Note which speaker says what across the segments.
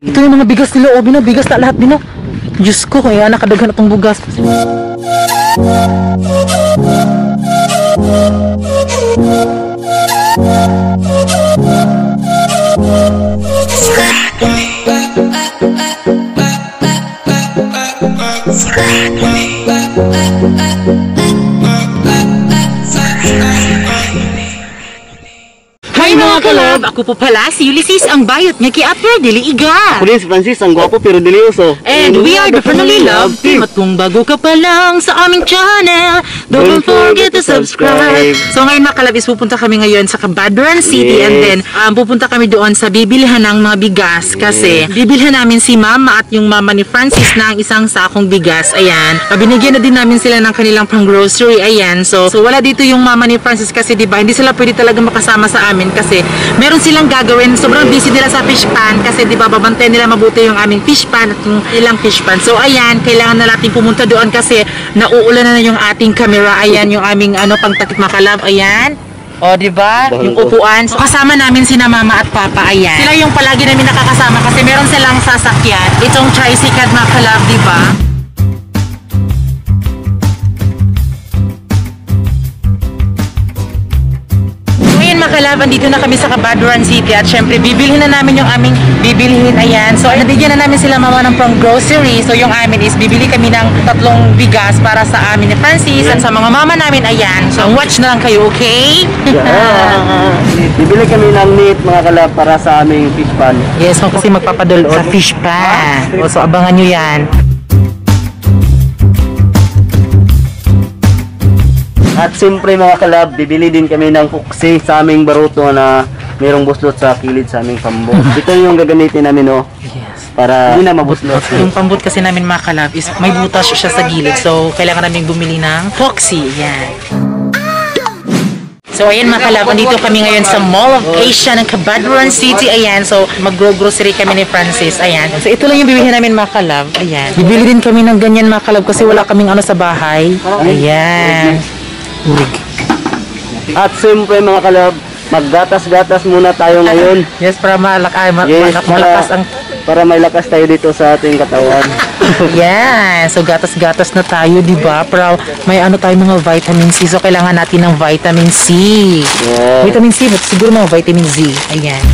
Speaker 1: Ito yung mga bigas nila, oh, Bino, bigas na lahat, Bino. Diyos ko, kaya nakadaghan na itong bugas.
Speaker 2: Hi mga kalab! Ako po pala si Ulysses, ang bayot nga ki-upper dili iga.
Speaker 3: Ako din si Francis, ang gwapo pero dili uso.
Speaker 2: And we are the Family Love Team. At kung bago ka pa lang sa aming channel, don't forget to subscribe. So ngayon mga kalab, pupunta kami ngayon sa Cabadran City. And then pupunta kami doon sa bibilihan ng mga bigas. Kasi bibilhan namin si Mama at yung mama ni Francis na ang isang sakong bigas. Ayan. Binigyan na din namin sila ng kanilang pang grocery. Ayan. So wala dito yung mama ni Francis kasi diba, hindi sila pwede talaga makasama sa amin kasi meron silang gagawin. Sobrang busy nila sa fish pan kasi di ba babantayan nila mabuti yung aming fish pan at yung ilang fish pan. So ayan, kailangan na natin pumunta doon kasi nauulan na yung ating camera. Ayan yung aming pangtakip makalab. Ayan. O, di ba? Yung upuan. So kasama namin sina Mama at Papa. Ayan. Sila yung palagi namin nakakasama kasi meron silang sasakyan. Itong tricycle makalab, di ba? Makalaban dito na kami sa Cabadran City at syempre bibilhin na namin yung aming bibilhin. Ayan, so nabigyan na namin sila Mama ng pang grocery. So yung amin is bibili kami ng 3 bigas para sa amin ni Francis at sa mga mama namin. Ayan, so watch na lang kayo, okay?
Speaker 3: Bibili kami ng meat mga kalab para sa aming fish pan.
Speaker 1: Yes, so kasi magpapadulot sa fish pan. So abangan nyo yan.
Speaker 3: At siyempre mga kalab, bibili din kami ng puksi sa aming baruto na mayroong buslot sa kilid sa aming pambot. Ito yung gagamitin namin, oh.
Speaker 1: Yes.
Speaker 3: Para hindi na mabuslot.
Speaker 1: Yung pambot kasi namin mga kalab is may butas siya sa gilid. So kailangan namin bumili ng Foxy. Yan. So ayan mga kalab, andito kami ngayon sa Mall of Asia ng Cabadran City. Ayan, so mag-grocery kami ni Francis. Ayan. So ito lang yung bibilihin namin mga kalab. Ayan. Bibili din kami ng ganyan mga kalab kasi wala kaming sa bahay. Ayan. Urig.
Speaker 3: At siyempre mga kalab, maggatas-gatas muna tayo ngayon.
Speaker 1: Yes, para malakas ang...
Speaker 3: Para may lakas tayo dito sa ating katawan.
Speaker 1: Yeah, so gatas-gatas na tayo, di ba? Para may tayo mga vitamin C. So kailangan natin ng vitamin C. Yeah. Vitamin C, but siguro mga vitamin Z. Ayan.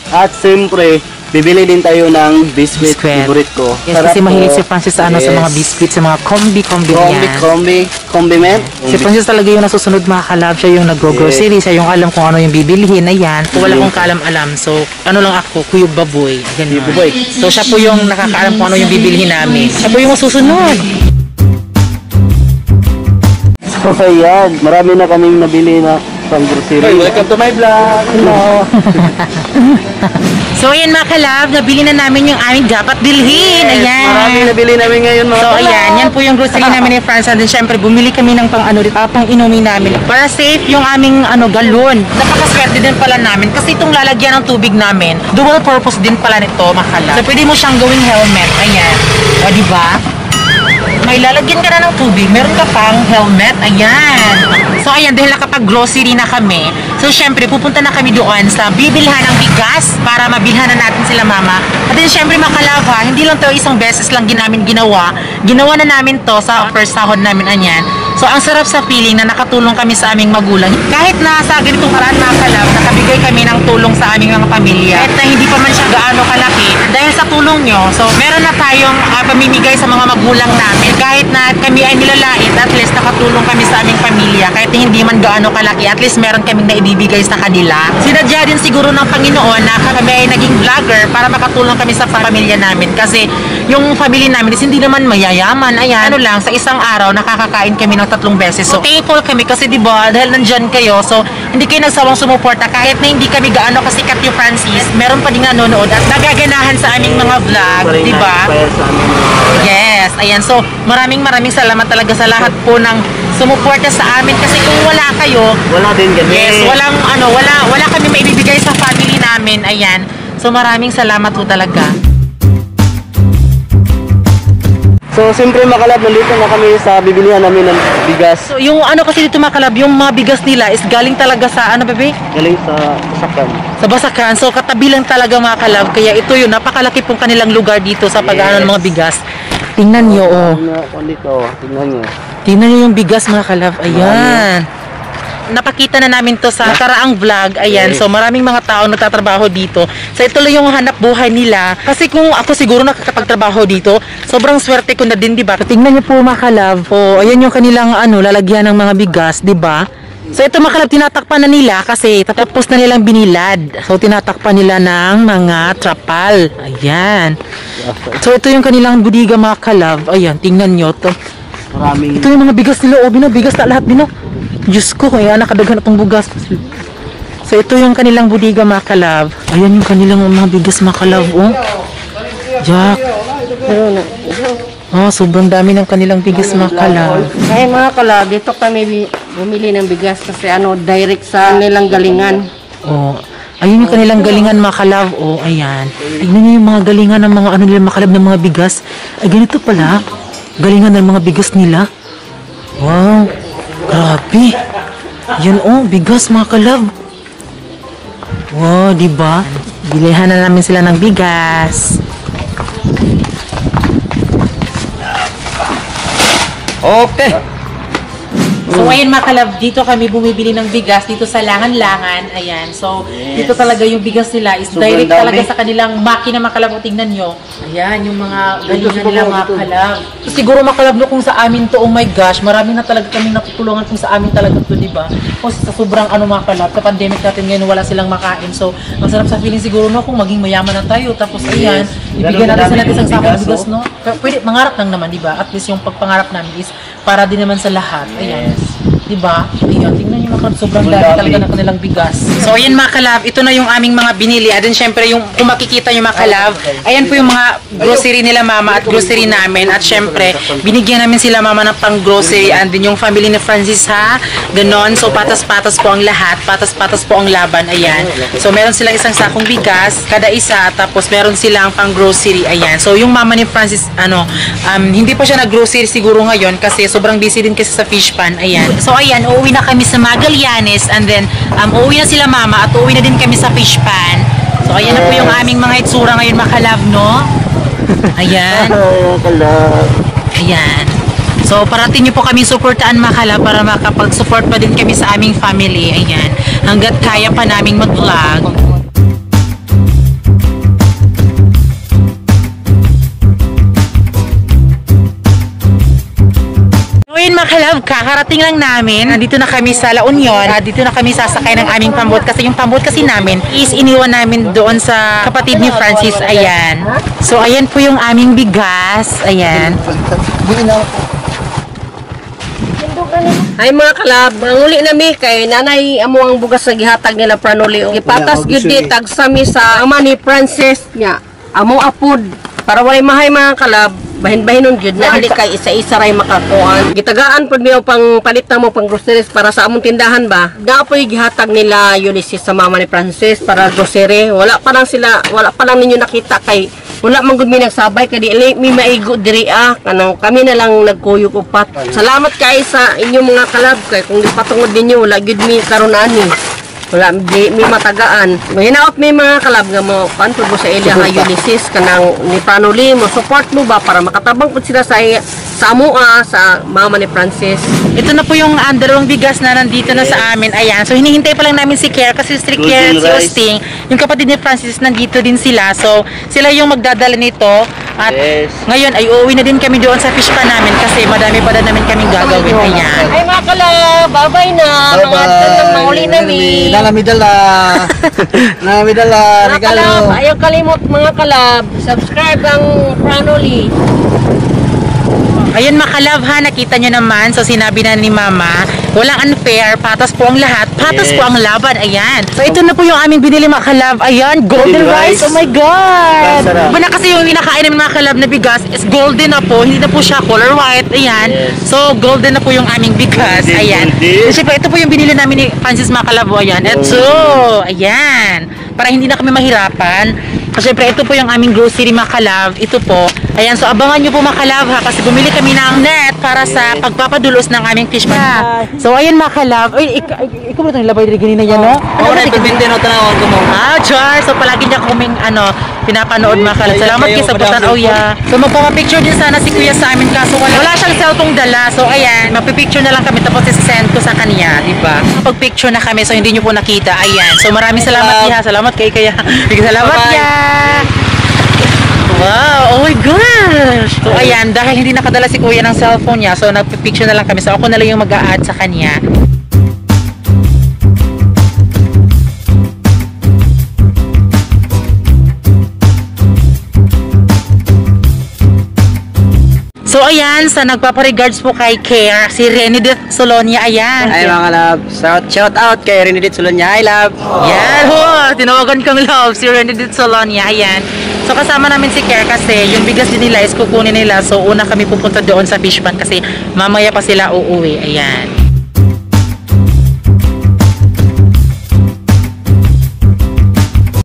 Speaker 3: At siyempre, bibili din tayo ng biscuit. Favorite ko.
Speaker 1: Yes, kasi mahilig si Francis sa sa mga biscuit, sa mga combi yan.
Speaker 3: Condiment.
Speaker 1: Si Francis talaga yung nasusunod mga kalab. Siya yung nag-grocery. Siya yung alam kung ano yung bibilhin. Ayan. Wala kong kaalam-alam. So, ano lang ako, kuyog baboy. Ganun. So, siya po yung nakakaalam kung ano yung bibilhin namin. Siya po yung masusunod.
Speaker 3: So, ayan. Marami na kaming nabili na pang-grocery. Hey, welcome to my vlog. Hello.
Speaker 1: So ayan mga kalab, nabili na namin yung aming dapat bilhin. Ayan.
Speaker 3: Marami nabili namin ngayon mga
Speaker 1: So ayan, yan po yung grocery namin ni Franz. And then syempre bumili kami ng pang inumin namin. Para safe yung aming galon. Napakaswerte din pala namin kasi itong lalagyan ng tubig namin, dual purpose din pala nito mga kalab. So pwede mo siyang gawing helmet. Ayan. O diba? May lalagyan ka na ng tubig, meron ka pang helmet. Ayan. So ayan, dahil nakapag-grocery na kami, so syempre pupunta na kami doon sa bibilhan ng bigas para mabilhan na natin sila Mama. At then syempre makalava, hindi lang to isang beses lang namin ginawa. Ginawa na namin to sa first sahod namin. Ayan. So ang sarap sa feeling na nakatulong kami sa aming magulang. Kahit na sa ganitong paraan mga kalab, nakabigay kami ng tulong sa aming mga pamilya. Kahit na hindi pa man siya gaano kalaki, dahil sa tulong nyo, so meron na tayong pamimigay sa mga magulang namin. Kahit na kami ay nilalait, at least nakatulong kami sa aming pamilya. Kahit hindi man gaano kalaki, at least meron kaming naibibigay sa kanila. Sinadya din siguro ng Panginoon na kami ay naging vlogger para makatulong kami sa pamilya namin. Kasi yung family namin is hindi naman mayayaman. Ayan, lang, sa isang araw nakakakain kami ng 3 beses. So thankful kami kasi diba, dahil nandyan kayo, so hindi kayo nagsawang sumuporta. Kahit na hindi kami gaano kasikat yung Francis, meron pa din nanonood at nagaganahan sa aming mga vlog, diba? Yes, ayan. So maraming salamat talaga sa lahat po ng sumuporta sa amin kasi kung wala kayo,
Speaker 3: wala din ganun.
Speaker 1: Yes, wala kami maibibigay sa family namin. Ayan. So maraming salamat po talaga.
Speaker 3: So, siyempre mga kalab, nandito na kami sa bibilihan namin ng bigas.
Speaker 1: So, yung ano kasi dito mga kalab, yung mga bigas nila is galing talaga sa ano, bebe?
Speaker 3: Galing sa Sakan.
Speaker 1: Sa Basakan. So, katabi lang talaga mga kalab. Kaya ito yun, napakalaki pong kanilang lugar dito sa pag-ano ng mga bigas. Tingnan nyo, oh.
Speaker 3: Tingnan nyo.
Speaker 1: Tingnan nyo yung bigas mga kalab. Ayan. Napakita na namin to sa karaang vlog. Ayan. So, maraming mga tao nagtatrabaho dito. So, ito lang yung hanap buhay nila. Kasi kung ako siguro nakakapagtrabaho dito, sobrang swerte ko na din, di ba? Tingnan nyo po mga kalab. Oh, ayan yung kanilang ano, lalagyan ng mga bigas, di ba? So, ito mga kalab, tinatakpan na nila kasi tapos na nilang binilad. So, tinatakpan nila ng mga trapal. Ayan. So, ito yung kanilang budiga mga kalab. Ayan, tingnan nyo to.
Speaker 3: Maraming...
Speaker 1: Ito yung mga bigas nila. O, bigas na lahat, bino. Diyos ko, kaya nakadaghan na itong bugas. So, ito yung kanilang budiga, mga kalab. Ayan yung kanilang mga bigas, mga kalab, oh. Jack. Oh, sobrang dami ng kanilang bigas, mga kalab.
Speaker 4: Ay mga kalab, dito kami bumili ng bigas kasi ano, direct sa nilang galingan.
Speaker 1: Oh, ayun yung kanilang galingan, mga kalab. Oh, ayan. Tignan niyo yung mga galingan ng mga ano nila, mga kalab, ng mga bigas. Ay, ganito pala. Galingan ng mga bigas nila. Wow. Grabe. Yan oh, bigas mga kalab. Wow, di ba? Bilihan na namin sila ng bigas.
Speaker 3: Okay.
Speaker 1: So ayun mga kalab, dito kami bumibili ng bigas dito sa Langan-Langan. Ayan. So dito talaga yung bigas nila is
Speaker 3: Sobrang
Speaker 1: direct
Speaker 3: dami.
Speaker 1: talaga sa kanilang makina mga kalab. O, tingnan nyo. Ayan, yung mga galingan nila mga kalab. So, siguro mga kalab, no, kung sa amin to, oh my gosh, marami na talaga kami natutulungan kung sa amin talaga to, di ba? Kasi sa sobrang ano mga kalab, sa pandemic natin ngayon wala silang makain. So ang sarap sa feeling siguro no kung maging mayaman na tayo. Tapos ayan, ibigyan natin sa natin isang sakong bigas, no? Pwede, mangarap lang naman, di ba? At least yung pagpangarap namin is para din naman sa lahat. Ayan. Di ba? Ayan, tingnan nyo mga sobrang dami talaga ng kanilang bigas. So, ayan mga kalab, ito na yung aming mga binili. At then, syempre, yung, kung makikita nyo mga kalab, ayan po yung mga grocery nila mama at grocery namin. At syempre, binigyan namin sila mama ng pang grocery. And then, yung family ni Francis ha, ganon. So, patas-patas po ang lahat. Patas-patas po ang laban. Ayan. So, meron silang isang sakong bigas, kada isa. Tapos, meron silang pang grocery. Ayan. So, yung mama ni Francis, hindi pa siya nag-grocery siguro ngayon kasi sobrang busy din kasi sa fish pan. Ayan. So, ayan, uuwi na kami sa Magallanes and then uuwi na sila mama at uuwi na din kami sa fish pan. So, ayan na po yung aming mga itsura ngayon, mga kalab, no? Ayan. Ayan. So, parating nyo po kami supportaan, mga kalab, para makapag-support pa din kami sa aming family. Ayan. Hanggat kaya pa naming mag-vlog. Ngayon mga kalab, kakarating lang namin. Nandito na kami sa La Union. Dito na kami sasakay ng aming pambot kasi yung pambot kasi namin is iniwan namin doon sa kapatid ni Francis. Ayan. So ayan po yung aming bigas. Ayan.
Speaker 4: Ay mga kalab, manguli na mi kay nanay amo ang bugas na gihatag nila pranuli. Gipatas gyud di tag sami sa ama ni Francis nya. Amo apod para walay mahay mga kalab. Bahin-bahinon gyud na dili kay isa-isa ray makakuan. Gitagaan pud mi pang palit na mo pang groceries para sa among tindahan ba. Dapoy gihatag nila Ulysses sa mama ni Francis para grocery. Wala pa lang ninyo nakita kay wala man gud mi nagsabay kay dili mi maigo diri kanang kami na lang nagkuyog upat. Salamat kay sa inyong mga kalab kay kung di patungod ninyo wala gyud mi karon ani. Wala di mi matagaan. Mahinaot may mga kalab nga mo pantod mo sa Elia nga Ulysses kanang ni Pranoli mo support mo ba para makatabang pud sila sa amoa sa mama ni Francis.
Speaker 1: Ito na po yung dalawang bigas na nandito na sa amin. Ayan. So hinihintay pa lang namin si Care kasi si Care, si Osting, yung kapatid ni Francis nandito din sila. So sila yung magdadala nito. At ngayon ay uuwi na din kami doon sa fish pan namin kasi madami pa din namin kaming gagawin. Ayan.
Speaker 4: Ay mga kalab, bye-bye na. Mga tanong manguli nami.
Speaker 3: Nalamidala. Nalamidala.
Speaker 4: Mga kalab, ayaw kalimot mga kalab. Subscribe ang Pranoli.
Speaker 1: Ayun mga kalab ha, nakita nyo naman. So sinabi na ni mama, walang unfair, patas po ang lahat, patas po ang laban. Ayan. So ito na po yung aming binili mga kalab. Ayan, golden rice. Oh my God. Iba na kasi yung inakain namin mga kalab na bigas is golden na po. Hindi na po siya color white. Ayan. So golden na po yung aming bigas. Ayan. So, syempre, ito po yung binili namin ni Francis mga kalab. Ayan. Ito. Ayan. para hindi na kami mahirapan. So, syempre, ito po yung aming grocery mga kalab. Ito po. Ayan, so abangan nyo po mga kalab ha, kasi bumili kami ng net para sa pagpapadulos ng aming fish pan. So, ayan mga kalab. Ay, ikaw ba itong labay rin ganina yan, no?
Speaker 3: Ako na ipagpintin o tanawag ko mo.
Speaker 1: Char! So, palagi niya kaming, pinapanood mga kalab. Salamat kayo sa pagtanaw ya. So, magpapapicture din sana si kuya sa amin, kaso wala siyang cellphone dala. So, ayan, mapipicture na lang kami, tapos isi-send ko sa kanya, diba? Pag-picture na kami, so hindi nyo po nakita. Ayan. So, maraming salamat ya. Salamat kay kaya. Salamat ya. Wow! Oh my gosh! So, ayan, dahil hindi nakadala si kuya ng cellphone niya, so nagpipicture na lang kami. So, ako na lang yung mag-a-add sa kanya. So, ayan, sa nagpaparegards po kay Care, si Renedith Solonia, ayan.
Speaker 3: Ay mga love, shout out kay Renedith Solonia. Hi love.
Speaker 1: Yan, tinawagan kang love, si Renedith Solonia, ayan. So, kasama namin si Care kasi yung bigas din nila is kukunin nila. So, una kami pupunta doon sa fish pan kasi mamaya pa sila uuwi, ayan.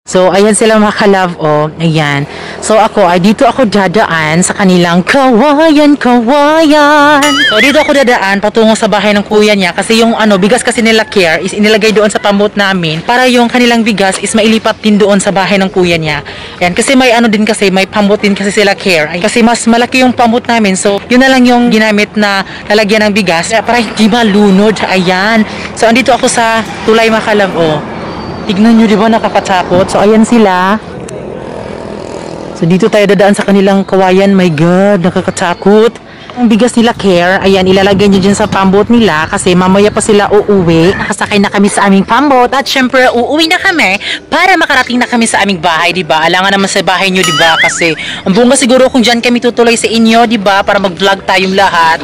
Speaker 1: So, ayan sila mga ka-love, oh. Ayan. So, dito ako dadaan sa kanilang kawayan. So, dito ako dadaan patungo sa bahay ng kuya niya kasi yung bigas kasi nila Care is inilagay doon sa pambot namin para yung kanilang bigas is mailipat din doon sa bahay ng kuya niya. Ayan, kasi may din kasi, may pambot din kasi sila Care. Ay, kasi mas malaki yung pambot namin. So, yun na lang yung ginamit na lalagyan ng bigas para hindi malunod. Ayan. So, andito ako sa tulay mga ka-love, oh. Tignan nyo, di ba, nakakatakot? So, ayan sila. So, dito tayo dadaan sa kanilang kawayan. My God, nakakatakot. Ang bigas nila Care, ayan, ilalagay nyo dyan sa pambot nila kasi mamaya pa sila uuwi. Nakasakay na kami sa aming pambot at syempre, uuwi na kami para makarating na kami sa aming bahay, di ba? Alangan naman sa bahay nyo, di ba? Kasi, ang bunga siguro kung dyan kami tutuloy sa inyo, di ba? Para mag-vlog tayong lahat.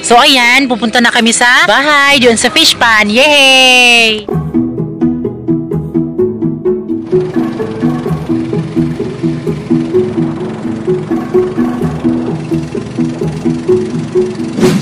Speaker 1: So, ayan, pupunta na kami sa bahay, doon sa fish pan. Yay!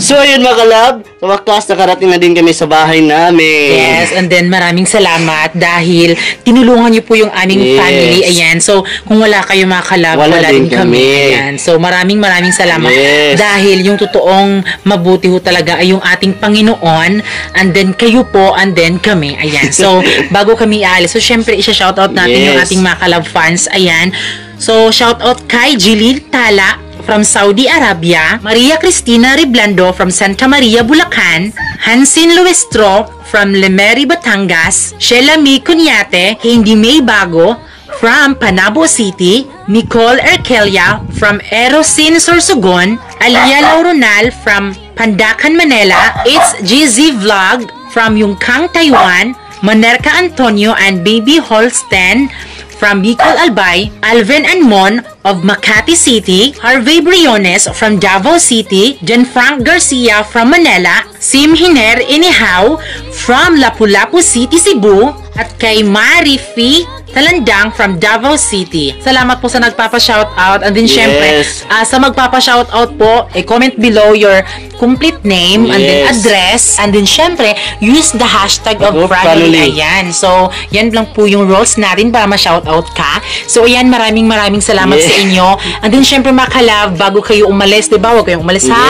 Speaker 3: So ayun mga kalab, sa wakas nakarating na din kami sa bahay namin.
Speaker 1: Yes, and then maraming salamat dahil tinulungan niyo po yung aming family. Ayan, so kung wala kayo mga kalab, wala din kami. Ayan, so maraming salamat dahil yung totoong mabuti ho talaga ay yung ating Panginoon, and then kayo po, and then kami. Ayan, so bago kami aalis, so syempre isa-shoutout natin yung ating mga kalab fans. Ayan, so shoutout kay Jilin Tala from Saudi Arabia, Maria Cristina Riblando from Santa Maria, Bulacan, Hansin Luestro from Lemeri, Batangas, Sheila Mi Cunyate, Hindi May Bago from Panabo City, Nicole Erkelia from Erosin, Sorsogon, Alia Lauronal from Pandacan, Manila, It's GZ Vlog from Yungkang, Taiwan, Monerca Antonio and Baby Holsten from Bicol, Albay, Alvin and Mon of Makati City, Harvey Briones from Davao City, Gianfranc Garcia from Manila, Sim Hiner Inihaw from Lapu-Lapu City, Cebu, at kay Marifi Talandang from Davao City. Salamat po sa nagpapa-shoutout, and then syempre, sa magpapa-shoutout po, comment below your complete name and then address, and then syempre, use the hashtag of Pranoli. Ayan. So, yan lang po yung rules natin para ma-shoutout ka. So, ayan, maraming salamat sa inyo. And then syempre mga kalab, bago kayo umalis, diba? Huwag kayong umalis ha?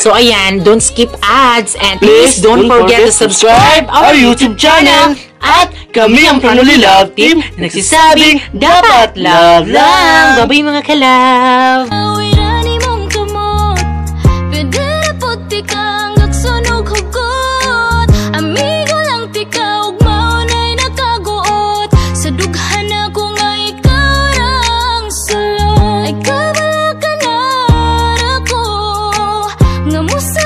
Speaker 1: So, ayan, don't skip ads, and please don't forget to subscribe our YouTube channel. At kami ang Pranoli Love Team na nagsisabing dapat love lang. Bye-bye mga kalab!
Speaker 5: Nga musa